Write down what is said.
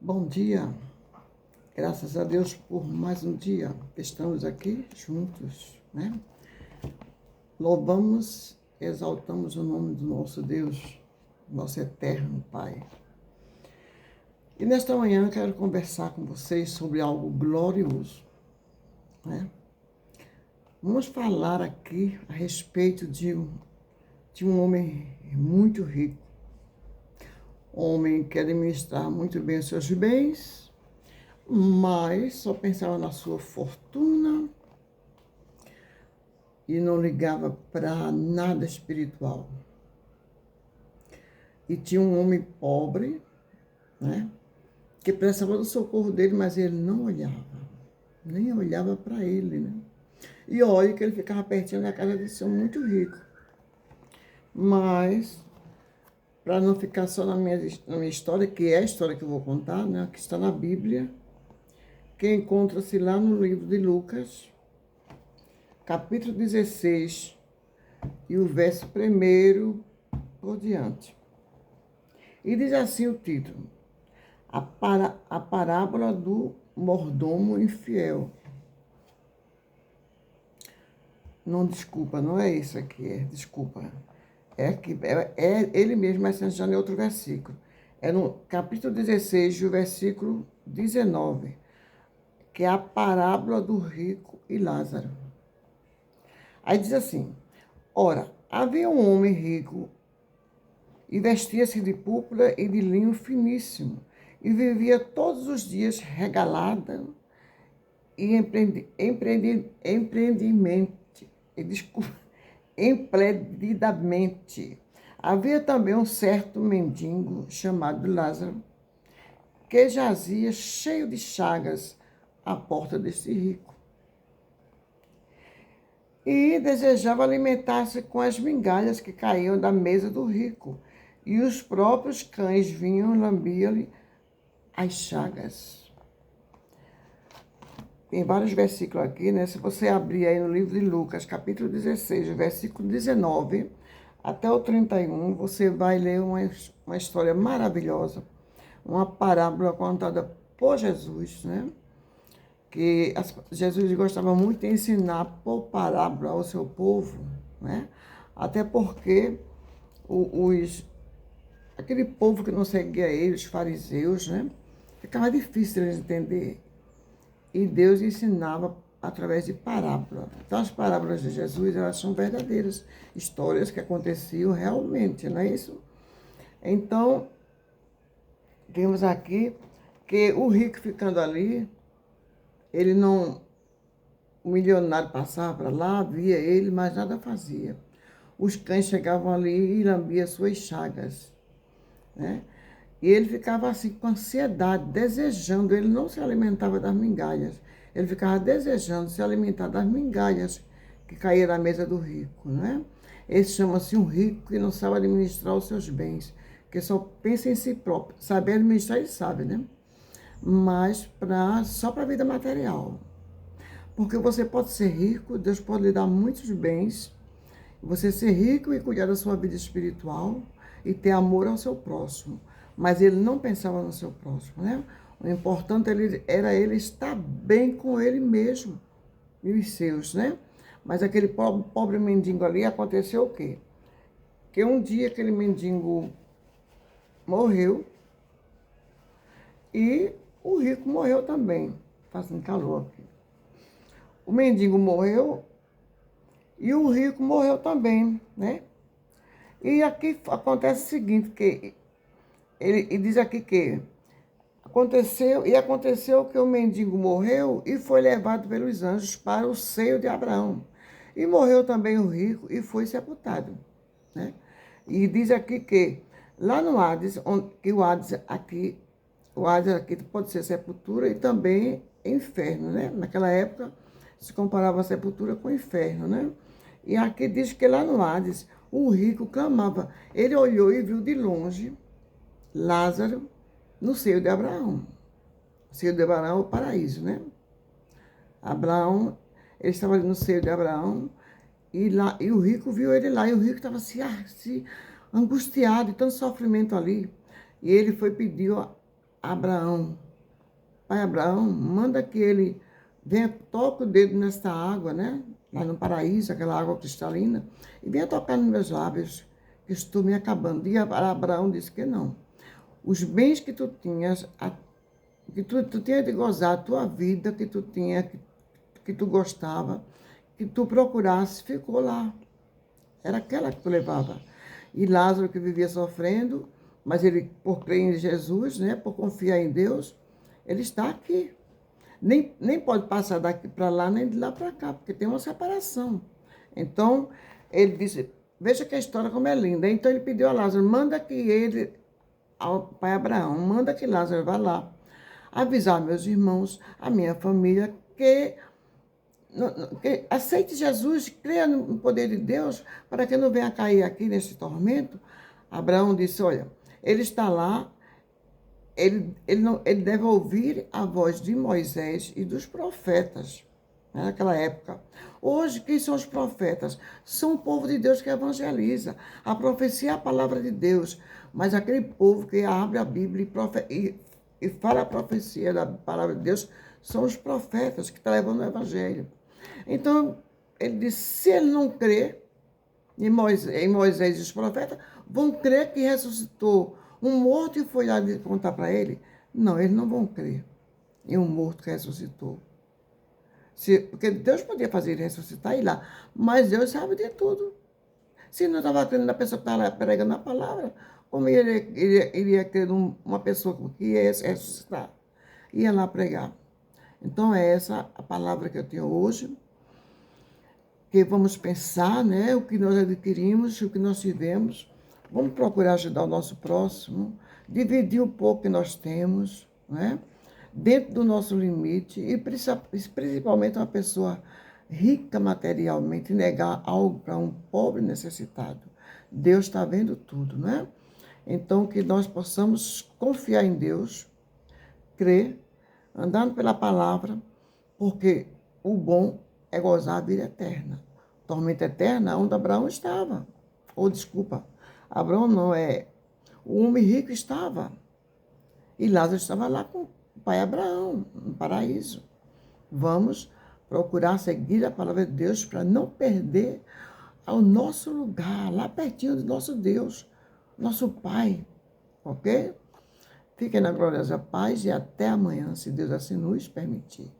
Bom dia, graças a Deus por mais um dia que estamos aqui juntos, né? Louvamos, exaltamos o nome do nosso Deus, nosso eterno Pai. E nesta manhã eu quero conversar com vocês sobre algo glorioso, né? Vamos falar aqui a respeito de um homem muito rico, homem que administrava muito bem os seus bens, mas só pensava na sua fortuna e não ligava para nada espiritual. E tinha um homem pobre, né, que precisava do socorro dele, mas ele não olhava, nem olhava para ele, né? E olha que ele ficava pertinho da casa desse homem muito rico. Mas, para não ficar só na minha história, que é a história que eu vou contar, né, que está na Bíblia, que encontra-se lá no livro de Lucas, capítulo 16, e o verso 1 por diante. E diz assim o título: a parábola do mordomo infiel. Não, desculpa, não é isso aqui, desculpa. É ele mesmo, mas já em outro versículo. É no capítulo 16, o versículo 19, que é a parábola do rico e Lázaro. Aí diz assim: ora, havia um homem rico e vestia-se de púrpura e de linho finíssimo, e vivia todos os dias regalada e empreendidamente. Havia também um certo mendigo chamado Lázaro, que jazia cheio de chagas à porta desse rico, e desejava alimentar-se com as migalhas que caíam da mesa do rico, e os próprios cães vinham lambiam-lhe as chagas. Tem vários versículos aqui, né? Se você abrir aí no livro de Lucas, capítulo 16, versículo 19 até o 31, você vai ler uma história maravilhosa, uma parábola contada por Jesus, né? Que Jesus gostava muito de ensinar por parábola ao seu povo, né? Até porque aquele povo que não seguia ele, os fariseus, né? Ficava difícil eles entender. E Deus ensinava através de parábola. Então, as parábolas de Jesus, elas são verdadeiras histórias que aconteciam realmente, não é isso? Então, temos aqui que o rico ficando ali, ele não... O milionário passava para lá, via ele, mas nada fazia. Os cães chegavam ali e lambiam suas chagas, né? E ele ficava assim com ansiedade, desejando, ele não se alimentava das migalhas, ele ficava desejando se alimentar das migalhas que caíam na mesa do rico, né? Esse chama-se um rico que não sabe administrar os seus bens, que só pensa em si próprio. Saber administrar ele sabe, né? Mas só para a vida material. Porque você pode ser rico, Deus pode lhe dar muitos bens, você ser rico e cuidar da sua vida espiritual e ter amor ao seu próximo. Mas ele não pensava no seu próximo, né? O importante era ele estar bem com ele mesmo e os seus, né? Mas aquele pobre mendigo ali, aconteceu o quê? Que um dia aquele mendigo morreu e o rico morreu também. Fazendo calor aqui. O mendigo morreu e o rico morreu também, né? E aqui acontece o seguinte, que ele diz aqui que aconteceu que o mendigo morreu e foi levado pelos anjos para o seio de Abraão. E morreu também o rico e foi sepultado, né? E diz aqui que lá no Hades, que o Hades aqui pode ser sepultura e também inferno, né? Naquela época se comparava a sepultura com o inferno, né? E aqui diz que lá no Hades o rico clamava. Ele olhou e viu de longe Lázaro no seio de Abraão. O seio de Abraão é o paraíso, né? Abraão, ele estava ali no seio de Abraão e o rico viu ele lá. E o rico estava se angustiado, de tanto sofrimento ali. E ele foi pedir Abraão. Pai Abraão, manda que ele venha, toque o dedo nesta água, né? Lá no paraíso, aquela água cristalina, e venha tocar nos meus lábios, que estou me acabando. E Abraão disse que não. Os bens que tu tinhas, que tu tinha de gozar, a tua vida que tu tinha, que tu gostava, que tu procurasse, ficou lá. Era aquela que tu levava. E Lázaro, que vivia sofrendo, mas ele, por crer em Jesus, né, por confiar em Deus, ele está aqui. Nem pode passar daqui para lá, nem de lá para cá, porque tem uma separação. Então, ele disse, veja que a história como é linda. Então, ele pediu a Lázaro, manda que ele, ao pai Abraão, manda que Lázaro vá lá, avisar meus irmãos, a minha família, que aceite Jesus, creia no poder de Deus, para que não venha cair aqui nesse tormento. Abraão disse, olha, ele está lá, ele deve ouvir a voz de Moisés e dos profetas, né, naquela época. Hoje, quem são os profetas? São o povo de Deus que evangeliza. A profecia é a palavra de Deus, mas aquele povo que abre a Bíblia e fala a profecia da palavra de Deus são os profetas que estão levando o evangelho. Então, ele disse, se ele não crê em Moisés e os profetas, vão crer que ressuscitou um morto e foi lá contar para ele? Não, eles não vão crer em um morto que ressuscitou. Porque Deus podia fazer ele ressuscitar e ir lá, mas Deus sabe de tudo. Se não estava crendo na pessoa que estava pregando a palavra, como ele iria crer numa pessoa que ia ressuscitar? Ia lá pregar. Então, é essa a palavra que eu tenho hoje, que vamos pensar, né, o que nós adquirimos, o que nós tivemos. Vamos procurar ajudar o nosso próximo, dividir o pouco que nós temos, né, dentro do nosso limite, e principalmente uma pessoa rica materialmente, negar algo para um pobre necessitado. Deus está vendo tudo, né? Então, que nós possamos confiar em Deus, crer, andando pela palavra, porque o bom é gozar a vida eterna. Tormenta eterna, onde Abraão estava. Ou, desculpa, Abraão não é. O homem rico estava. E Lázaro estava lá com o pai Abraão, no paraíso. Vamos procurar seguir a palavra de Deus para não perder o nosso lugar, lá pertinho do nosso Deus, nosso Pai. Ok? Fiquem na gloriosa paz e até amanhã, se Deus assim nos permitir.